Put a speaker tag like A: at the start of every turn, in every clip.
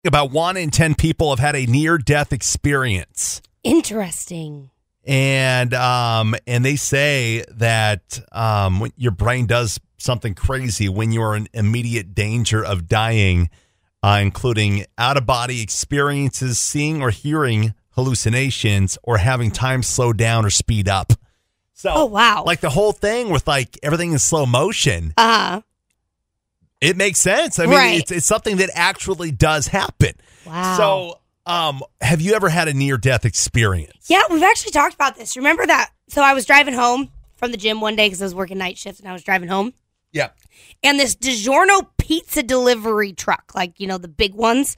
A: about 1 in 10 people have had a near-death experience.
B: Interesting.
A: And they say that when your brain does something crazy when you're in immediate danger of dying, including out-of-body experiences, seeing or hearing hallucinations, or having time slow down or speed up. So,
B: oh, wow.
A: Like the whole thing with like everything in slow motion. It makes sense. I mean, it's something that actually does happen.
B: Wow.
A: So, have you ever had a near-death experience?
B: Yeah, we've actually talked about this. Remember that? So I was driving home from the gym one day because I was working night shift and I was driving home.
A: Yeah.
B: And this DiGiorno pizza delivery truck, like, you know, the big ones,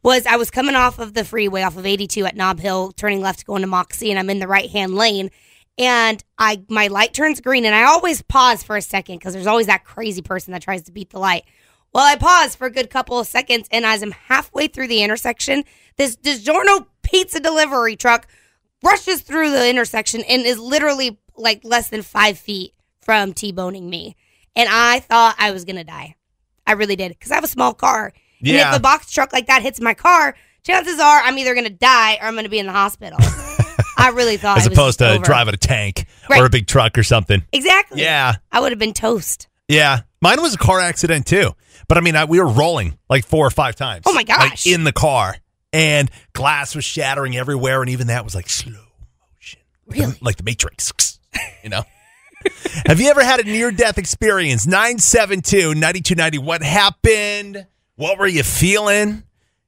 B: I was coming off of the freeway, off of 82 at Nob Hill, turning left to go into Moxie, and I'm in the right-hand lane. And my light turns green, and I always pause for a second because there's always that crazy person that tries to beat the light. Well, I paused for a good couple of seconds, and as I'm halfway through the intersection, this DiGiorno pizza delivery truck rushes through the intersection and is literally like less than 5 feet from T-boning me. And I thought I was going to die. I really did, because I have a small car.
A: Yeah.
B: And if a box truck like that hits my car, chances are I'm either going to die or I'm going to be in the hospital. I really thought
A: As opposed to driving a tank or a big truck or something.
B: Exactly.
A: Yeah.
B: I would have been toast.
A: Yeah. Mine was a car accident too. But I mean, we were rolling like 4 or 5 times.
B: Oh my gosh.
A: Like in the car. And glass was shattering everywhere. And even that was like slow motion.
B: Really?
A: Like the Matrix, you know? Have you ever had a near-death experience? 972-9290. What happened? What were you feeling?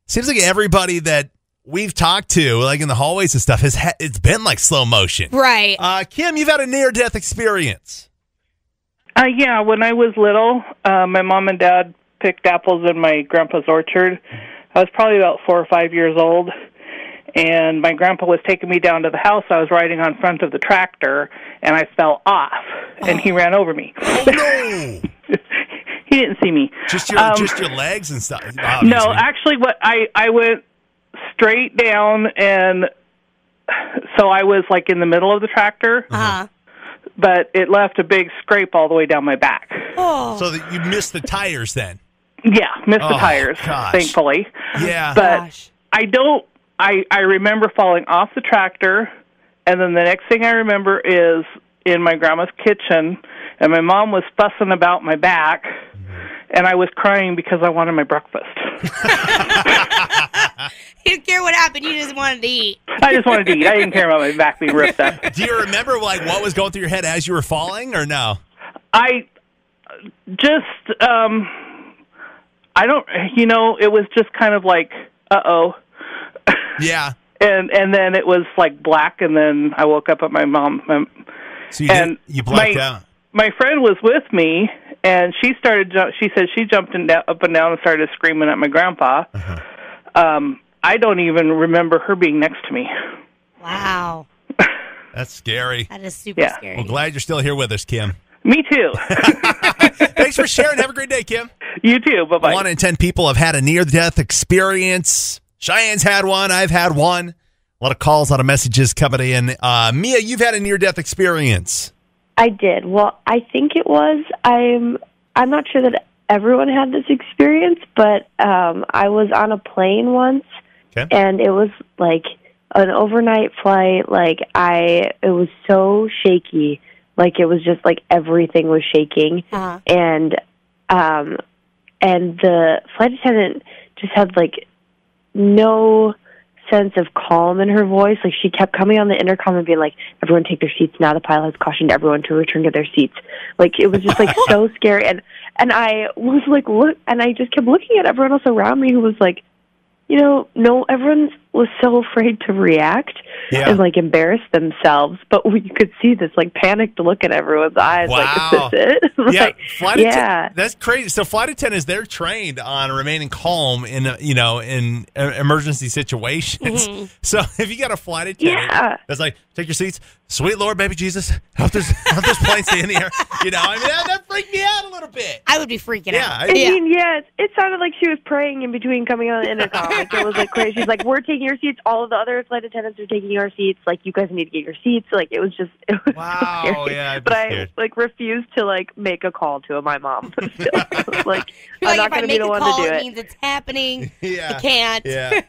A: Seems like everybody that we've talked to, like in the hallways and stuff, it's been like slow motion.
B: Right.
A: Kim, you've had a near-death experience.
C: Yeah, when I was little, my mom and dad picked apples in my grandpa's orchard. I was probably about 4 or 5 years old, and my grandpa was taking me down to the house. I was riding on front of the tractor, and I fell off, and he ran over me.
A: Oh, no.
C: He didn't see me.
A: Just your legs and stuff? Obviously.
C: No, actually, what I went straight down, and so I was like in the middle of the tractor.
B: Uh-huh.
C: But it left a big scrape all the way down my back.
B: Oh.
A: So that you missed the tires then?
C: Yeah, missed the tires,
A: gosh.
C: thankfully.
A: Yeah.
C: But I remember falling off the tractor, and then the next thing I remember is in my grandma's kitchen, and my mom was fussing about my back, and I was crying because I wanted my breakfast.
B: You didn't care what happened. You just wanted to eat.
C: I just wanted to eat. I didn't care about my back being ripped up.
A: Do you remember like what was going through your head as you were falling, or no?
C: I just, I don't, it was just kind of like, uh-oh.
A: Yeah.
C: And then it was like black, and then I woke up at my mom.
A: So you blacked out.
C: My friend was with me, and she said she jumped up and down and started screaming at my grandpa.
A: Uh-huh.
C: I don't even remember her being next to me.
B: Wow.
A: That's scary.
B: That is super scary.
A: Well, glad you're still here with us, Kim.
C: Me too.
A: Thanks for sharing. Have a great day, Kim.
C: You too. Bye-bye.
A: 1 in 10 people have had a near-death experience. Cheyenne's had one. I've had one. A lot of calls, a lot of messages coming in. Mia, you've had a near-death experience.
D: I did. Well, I think it was. I'm not sure that everyone had this experience, but I was on a plane once, and it was like an overnight flight. Like it was so shaky. Like it was just like everything was shaking, and the flight attendant just had like no sense of calm in her voice. Like she kept coming on the intercom and being like, "Everyone take their seats now. The pilot has cautioned everyone to return to their seats." Like it was just like so scary, and I was like, look, and I just kept looking at everyone else around me who was like, no, everyone was so afraid to react and like embarrass themselves, but you could see this like panicked look in everyone's eyes.
A: Wow.
D: Like, is this it? Like,
A: that's crazy. So flight attendants, they're trained on remaining calm in emergency situations. Mm-hmm. So if you got a flight attendant that's like, take your seats, sweet Lord, baby Jesus, help this plane stay in the air. That freaked me out a little bit.
B: I would be freaking out.
D: I mean, it sounded like she was praying in between coming on the intercom. Like it was like crazy. She's like, "We're taking your seats. All of the other flight attendants are taking your seats. Like, you guys need to get your seats. Like, it was
A: Wow,
D: scary.
A: yeah, I'd be
D: but
A: scared.
D: I refused to make a call to my mom. But still, like,
B: You're
D: I'm
B: like,
D: not
B: if I
D: going to be
B: make
D: the
B: a
D: one
B: call,
D: to do
B: it
D: it.
B: means it's happening.
A: Yeah.
B: I can't.
A: Yeah.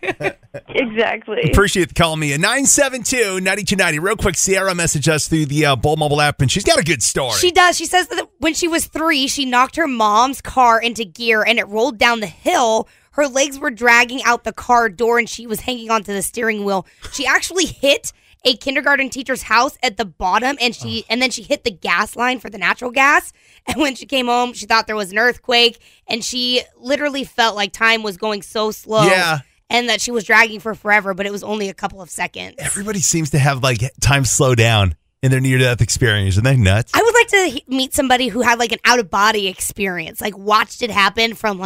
D: Exactly.
A: Appreciate the call, Mia. 972-9290. Real quick, Sierra messaged us through the Bold Mobile app, and she's got a good story.
B: She does. She says that when she was 3, she knocked her mom's car into gear and it rolled down the hill. Her legs were dragging out the car door and she was hanging onto the steering wheel. She actually hit a kindergarten teacher's house at the bottom and then she hit the gas line for the natural gas. And when she came home, she thought there was an earthquake and she literally felt like time was going so slow.
A: Yeah.
B: And that she was dragging for forever, but it was only a couple of seconds.
A: Everybody seems to have time slow down in their near-death experience. Isn't that nuts?
B: I would like to meet somebody who had an out-of-body experience, watched it happen from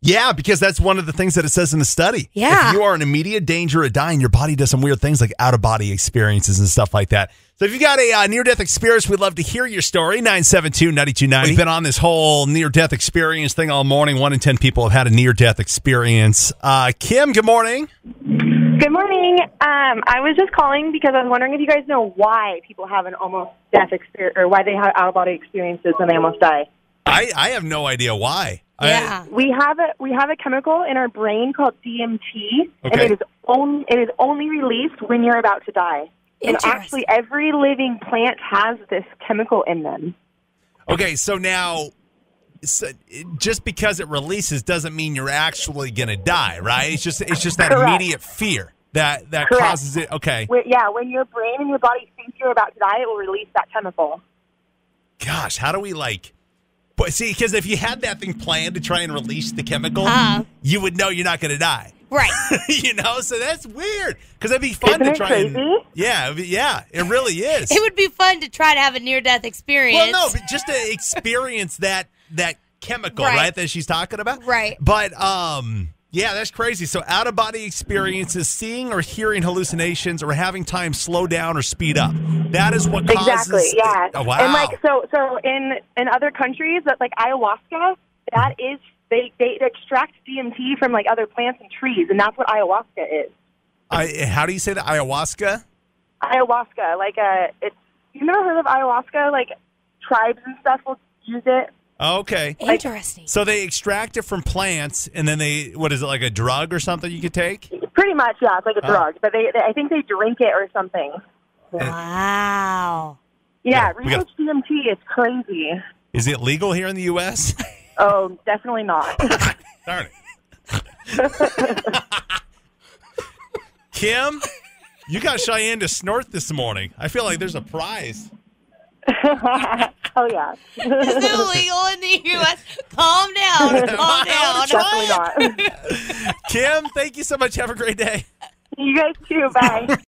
A: Yeah, because that's one of the things that it says in the study.
B: Yeah.
A: If you are in immediate danger of dying, your body does some weird things like out-of-body experiences and stuff like that. So if you got a near-death experience, we'd love to hear your story. 972-9290. We've been on this whole near-death experience thing all morning. 1 in 10 people have had a near-death experience. Kim, good morning.
E: Good morning. I was just calling because I was wondering if you guys know why people have an almost death experience, or why they have out-of-body experiences when they almost die.
A: I have no idea why.
B: Yeah.
E: We have a chemical in our brain called DMT, and
A: Okay.
E: it is only released when you're about to die. And actually, every living plant has this chemical in them.
A: Okay, so now, just because it releases doesn't mean you're actually going to die, right? It's just that
E: Correct.
A: immediate fear that
E: Correct.
A: causes it. Okay.
E: When your brain and your body think you're about to die, it will release that chemical.
A: Gosh, how do we But see, because if you had that thing planned to try and release the chemical, you would know you're not going to die.
B: Right.
A: So that's weird. Because it'd be fun
E: Isn't
A: to
E: it
A: try
E: crazy?
A: and. Yeah, it really is.
B: It would be fun to try to have a near-death experience.
A: Well, no, but just to experience that chemical, right, that she's talking about.
B: Right.
A: But yeah, that's crazy. So out-of-body experiences, seeing or hearing hallucinations, or having time slow down or speed up. That is what causes.
E: Exactly. Yeah.
A: Oh, wow.
E: And so in other countries, that ayahuasca, that is they extract DMT from other plants and trees, and that's what ayahuasca is.
A: How do you say that? Ayahuasca?
E: Ayahuasca, it's you've never heard of ayahuasca? Tribes and stuff will use it.
A: Okay.
B: Interesting.
A: So they extract it from plants, and then what is it, like a drug or something you could take?
E: Pretty much, yeah. It's like a drug, but I think they drink it or something.
B: Wow.
E: Yeah,
A: we got-
E: research DMT. It's crazy.
A: Is it legal here in the U.S.?
E: Oh, definitely not.
A: Darn it. Kim, you got Cheyenne to snort this morning. I feel like there's a prize.
E: Oh, yeah.
B: Is it legal in the U.S.? Calm down. Calm down.
E: Definitely not.
A: Kim, thank you so much. Have a great day.
E: You guys too. Bye.